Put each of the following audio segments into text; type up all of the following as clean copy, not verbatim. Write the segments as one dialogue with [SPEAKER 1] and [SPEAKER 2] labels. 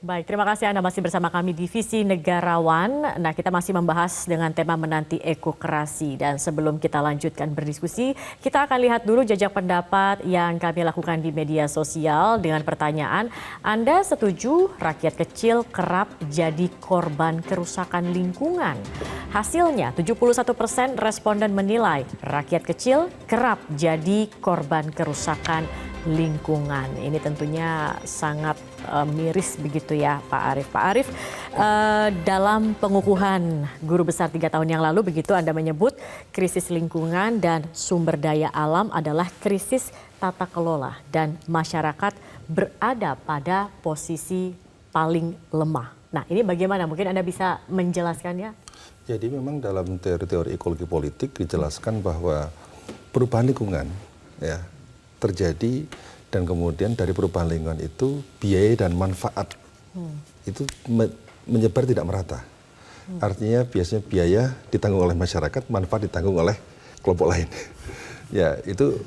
[SPEAKER 1] Baik, terima kasih Anda masih bersama kami Divisi Negarawan. Nah, kita masih membahas dengan tema menanti ekokrasi. Dan sebelum kita lanjutkan berdiskusi, kita akan lihat dulu jajak pendapat yang kami lakukan di media sosial dengan pertanyaan, Anda setuju rakyat kecil kerap jadi korban kerusakan lingkungan? Hasilnya 71% responden menilai rakyat kecil kerap jadi korban kerusakan lingkungan. Ini tentunya sangat miris begitu ya Pak Arief. Pak Arief, dalam pengukuhan Guru Besar 3 tahun yang lalu begitu Anda menyebut krisis lingkungan dan sumber daya alam adalah krisis tata kelola dan masyarakat berada pada posisi paling lemah. Nah, ini bagaimana? Mungkin Anda bisa menjelaskannya?
[SPEAKER 2] Jadi memang dalam teori ekologi politik dijelaskan bahwa perubahan lingkungan ya terjadi dan kemudian dari perubahan lingkungan itu biaya dan manfaat itu menyebar tidak merata. Artinya biasanya biaya ditanggung oleh masyarakat, manfaat ditanggung oleh kelompok lain. Ya itu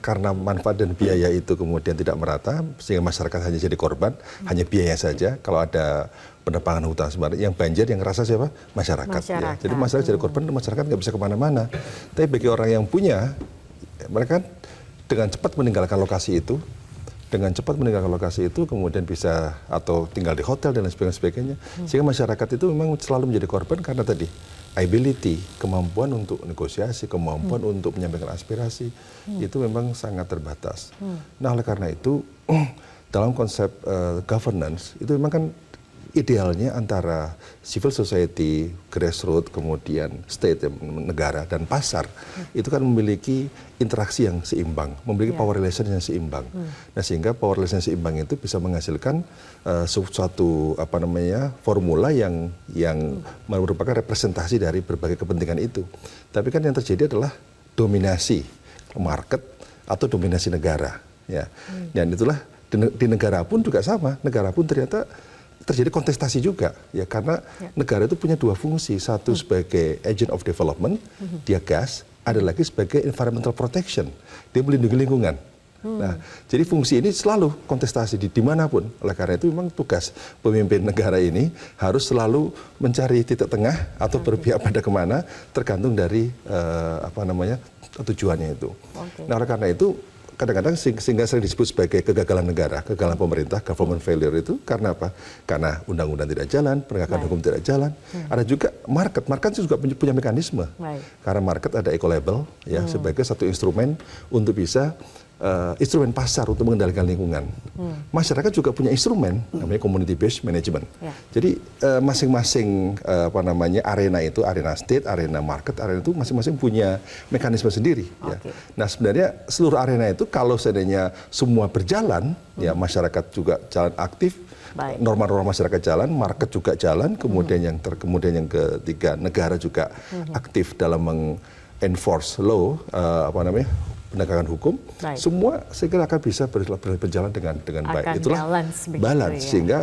[SPEAKER 2] karena manfaat dan biaya itu kemudian tidak merata sehingga masyarakat hanya jadi korban, hanya biaya saja. Kalau ada penebangan hutan sebenarnya yang banjir yang ngerasa siapa? Masyarakat. Ya. Jadi masyarakat jadi korban, masyarakat nggak bisa kemana-mana. Tapi bagi orang yang punya, mereka dengan cepat meninggalkan lokasi itu, kemudian bisa atau tinggal di hotel dan lain sebagainya. Sehingga masyarakat itu memang selalu menjadi korban karena tadi ability, kemampuan untuk negosiasi, kemampuan untuk menyampaikan aspirasi itu memang sangat terbatas. Nah oleh karena itu dalam konsep governance itu memang kan idealnya antara civil society, grassroots, kemudian state, negara, dan pasar, itu kan memiliki interaksi yang seimbang, memiliki power relation yang seimbang. Nah, sehingga power relation yang seimbang itu bisa menghasilkan suatu formula yang merupakan representasi dari berbagai kepentingan itu. Tapi kan yang terjadi adalah dominasi market atau dominasi negara. Ya. Dan itulah di negara pun juga sama, negara pun ternyata terjadi kontestasi juga ya karena negara itu punya dua fungsi, satu sebagai agent of development, dia gas, ada lagi sebagai environmental protection, dia melindungi lingkungan. Nah, jadi fungsi ini selalu kontestasi dimanapun. Oleh karena itu memang tugas pemimpin negara ini harus selalu mencari titik tengah atau berpihak pada kemana, tergantung dari tujuannya itu. Nah, oleh karena itu kadang-kadang sehingga sering disebut sebagai kegagalan negara, kegagalan pemerintah, government failure itu karena apa? Karena undang-undang tidak jalan, penegakan hukum tidak jalan. Ada juga market juga punya mekanisme. Karena market ada eco-label ya sebagai satu instrumen untuk bisa instrumen pasar untuk mengendalikan lingkungan. Masyarakat juga punya instrumen namanya community based management. Jadi masing-masing arena itu, arena state, arena market, arena itu masing-masing punya mekanisme sendiri. Ya. Nah sebenarnya seluruh arena itu kalau seandainya semua berjalan, ya masyarakat juga jalan aktif, norma-norma masyarakat jalan, market juga jalan, kemudian yang ketiga negara juga aktif dalam mengenforce law, penegakan hukum, semua saya kira akan bisa berjalan dengan baik. Itulah balance
[SPEAKER 1] ya.
[SPEAKER 2] Sehingga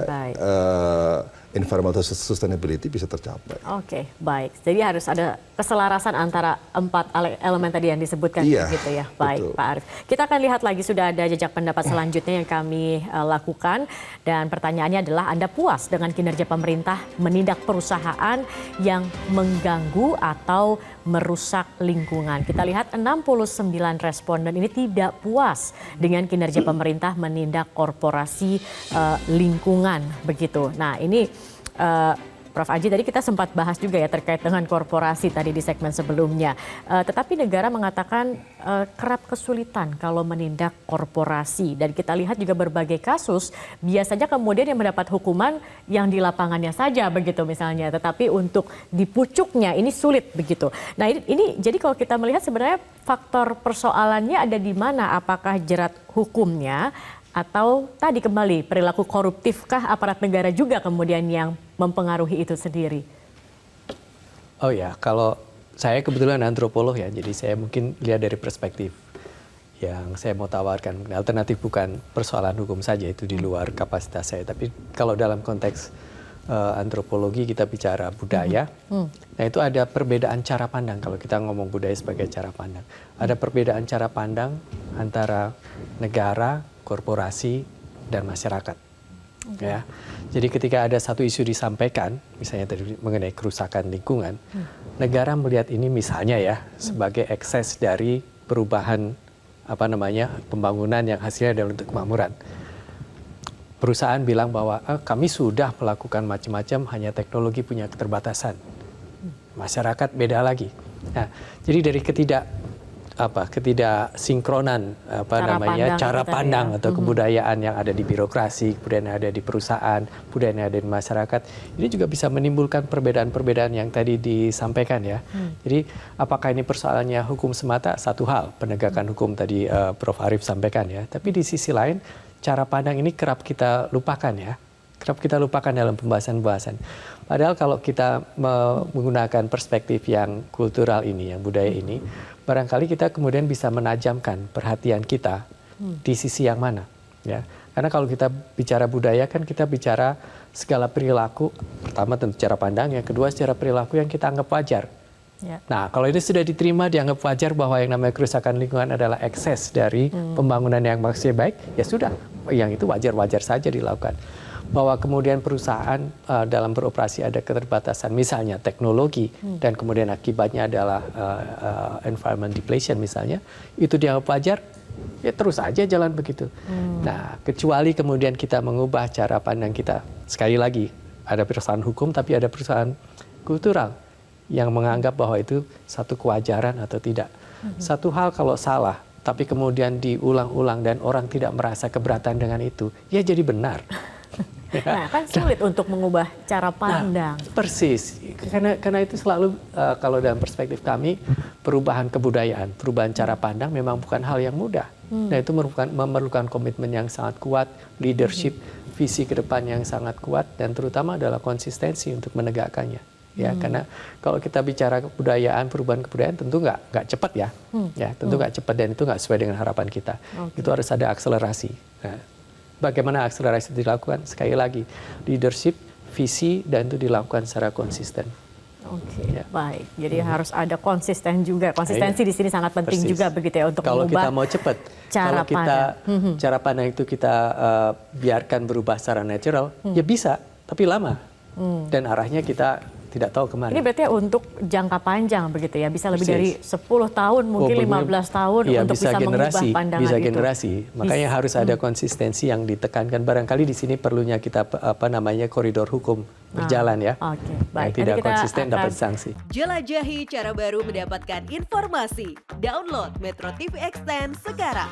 [SPEAKER 2] environmental sustainability bisa tercapai.
[SPEAKER 1] Oke, baik. Jadi harus ada keselarasan antara 4 elemen tadi yang disebutkan gitu ya. Baik, betul. Pak Arief. Kita akan lihat lagi sudah ada jejak pendapat selanjutnya yang kami lakukan dan pertanyaannya adalah Anda puas dengan kinerja pemerintah menindak perusahaan yang mengganggu atau merusak lingkungan. Kita lihat 69 responden ini tidak puas dengan kinerja pemerintah menindak korporasi lingkungan begitu. Nah, ini Prof. Aji tadi kita sempat bahas juga ya terkait dengan korporasi tadi di segmen sebelumnya. Tetapi negara mengatakan kerap kesulitan kalau menindak korporasi. Dan kita lihat juga berbagai kasus biasanya kemudian yang mendapat hukuman yang di lapangannya saja begitu misalnya. Tetapi untuk di pucuknya ini sulit begitu. Nah ini jadi kalau kita melihat sebenarnya faktor persoalannya ada di mana? Apakah jerat hukumnya? Atau tadi kembali perilaku koruptifkah aparat negara juga kemudian yang mempengaruhi itu sendiri?
[SPEAKER 3] Oh ya, kalau saya kebetulan antropolog ya, jadi saya mungkin lihat dari perspektif yang saya mau tawarkan. Alternatif bukan persoalan hukum saja, itu di luar kapasitas saya. Tapi kalau dalam konteks antropologi kita bicara budaya, nah itu ada perbedaan cara pandang. Kalau kita ngomong budaya sebagai cara pandang, ada perbedaan cara pandang antara negara, korporasi, dan masyarakat. Ya. Jadi ketika ada satu isu disampaikan, misalnya tadi mengenai kerusakan lingkungan, negara melihat ini misalnya ya sebagai ekses dari perubahan pembangunan yang hasilnya adalah untuk kemakmuran. Perusahaan bilang bahwa kami sudah melakukan macam-macam, hanya teknologi punya keterbatasan. Masyarakat beda lagi. Nah, jadi dari ketidaksinkronan cara pandang atau kebudayaan yang ada di birokrasi, kemudian ada di perusahaan, kemudian ada di masyarakat, ini juga bisa menimbulkan perbedaan-perbedaan yang tadi disampaikan ya. Jadi apakah ini persoalannya hukum semata? Satu hal, penegakan hukum tadi Prof. Arief sampaikan ya. Tapi di sisi lain cara pandang ini kerap kita lupakan ya. Kerap kita lupakan dalam pembahasan-pembahasan. Padahal kalau kita menggunakan perspektif yang kultural ini, yang budaya ini, barangkali kita kemudian bisa menajamkan perhatian kita di sisi yang mana. Ya. Karena kalau kita bicara budaya kan kita bicara segala perilaku, pertama tentu cara pandang, yang kedua secara perilaku yang kita anggap wajar. Ya. Nah, kalau ini sudah diterima, dianggap wajar bahwa yang namanya kerusakan lingkungan adalah ekses dari pembangunan yang maksudnya baik, ya sudah, yang itu wajar-wajar saja dilakukan. Bahwa kemudian perusahaan dalam beroperasi ada keterbatasan, misalnya teknologi, dan kemudian akibatnya adalah environment depletion misalnya, itu dianggap wajar, ya terus aja jalan begitu. Nah, kecuali kemudian kita mengubah cara pandang kita, sekali lagi, ada perusahaan hukum, tapi ada perusahaan kultural, yang menganggap bahwa itu satu kewajaran atau tidak. Satu hal kalau salah, tapi kemudian diulang-ulang dan orang tidak merasa keberatan dengan itu, ya jadi benar.
[SPEAKER 1] Nah, kan sulit untuk mengubah cara pandang.
[SPEAKER 3] Nah, persis, karena itu selalu kalau dalam perspektif kami, perubahan kebudayaan, perubahan cara pandang memang bukan hal yang mudah. Nah, itu memerlukan komitmen yang sangat kuat, leadership, visi ke depan yang sangat kuat, dan terutama adalah konsistensi untuk menegakkannya. Ya, karena kalau kita bicara kebudayaan, perubahan kebudayaan tentu nggak cepat ya, tentu nggak cepat dan itu nggak sesuai dengan harapan kita. Itu harus ada akselerasi. Nah, bagaimana akselerasi itu dilakukan? Sekali lagi, leadership, visi, dan itu dilakukan secara konsisten.
[SPEAKER 1] Baik. Jadi harus ada konsisten juga. Konsistensi di sini sangat penting juga begitu ya untuk
[SPEAKER 3] kalau
[SPEAKER 1] mengubah.
[SPEAKER 3] Kita mau cepat, kalau kita cara pandang itu kita biarkan berubah secara natural, ya bisa, tapi lama. Dan arahnya kita tidak tahu kemana.
[SPEAKER 1] Ini berarti untuk jangka panjang begitu ya, bisa lebih dari 10 tahun, mungkin 15 tahun untuk bisa mengubah pandangan
[SPEAKER 3] bisa
[SPEAKER 1] itu.
[SPEAKER 3] generasi. Makanya harus ada konsistensi yang ditekankan. Barangkali di sini perlunya kita koridor hukum berjalan ya.
[SPEAKER 1] Baik.
[SPEAKER 3] Yang tidak konsisten dapat sanksi.
[SPEAKER 4] Jelajahi cara baru mendapatkan informasi. Download Metro TV Extend sekarang.